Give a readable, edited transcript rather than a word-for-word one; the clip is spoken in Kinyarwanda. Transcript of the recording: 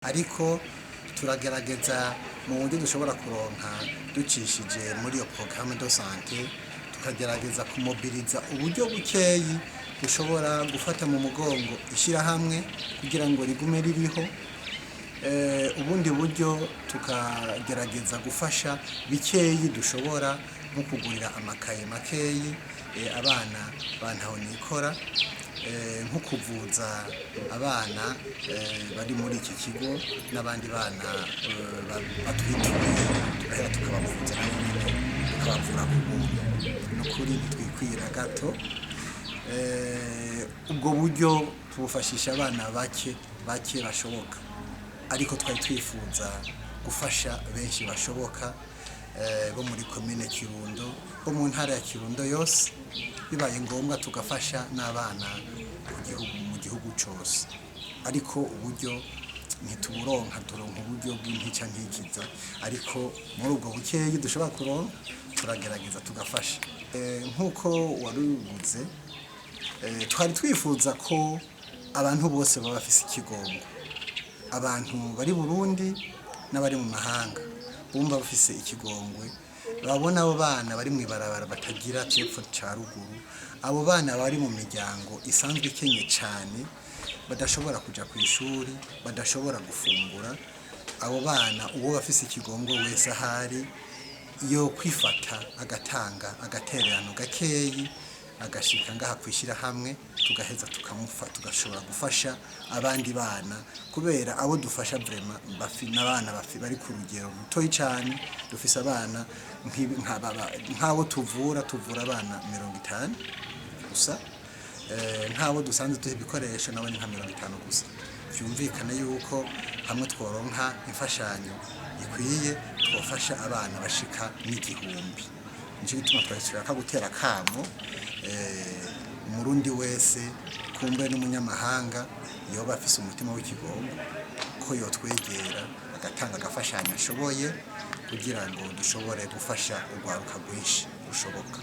ariko turagerageza mu buryo dushobora kuronka ducishije muri iyo programme de santé tukagerageza kumobiriza uburyo bukeyi dushobora gufata mu mugongo ishyirahamwe kugira ngo rigume ririho. Ubundi buryo tukagerageza gufasha bikeyi dushobora nko kugurira amakaye makeyi abana bantaho nikora, nko kuvuza abana bari muri iki kigo n'abandi bana batwituye tugahera tukabavuza nabo nyine tukabavura ku buntu n'ukuri ntitwikwira gato. Ubwo buryo tubufashisha abana bake bashoboka, ariko twari twifuza gufasha benshi bashoboka bo muri commune Kirundo, bo mu ntara ya Kirundo yose, bibaye ngombwa tugafasha n'abana mu gihugu cyose, ariko uburyo ntituburonka, turonka uburyo bw'intica ntikiza, ariko muri ubwo bukeyi dushobora kuronka turagerageza tugafasha. Nk'uko warubuze, twari twifuza ko abantu bose baba bafise ikigongo, abantu bari Burundi n'abari mu mahanga bumva bafise ikigongwe, babona abo bana bari mu ibarabara batagira cepfo ca ruguru, abo bana bari mu miryango isanzwe ikenye cyane, badashobora kuja ku ishuri, badashobora gufungura. Abo bana uwo bafise ikigongo wese ahari yo kwifata agatanga agatererano gakeyi agashika ngaha kwishira hamwe, tugaheza tugashobora gufasha abandi bana, kubera abo dufasha vraiment n'abana bari ku rugero rutoyi cyane. Dufise abana nk'abo tuvura abana 50 gusa, nk'abo dusanzwe tuha ibikoresho nabo ni nka 50 gusa. Byumvikana yuko hamwe tworonka imfashanyo ikwiye twofasha abana bashika n'igihumbi. Nico gituma twashaka gutera kamo umurundi wese kumbe n'umunyamahanga yoba afise umutima w'ikigongo ko yotwegera agatanga agafashanyo ashoboye kugira ngo dushobore gufasha urwaruka rwinshi rushoboka.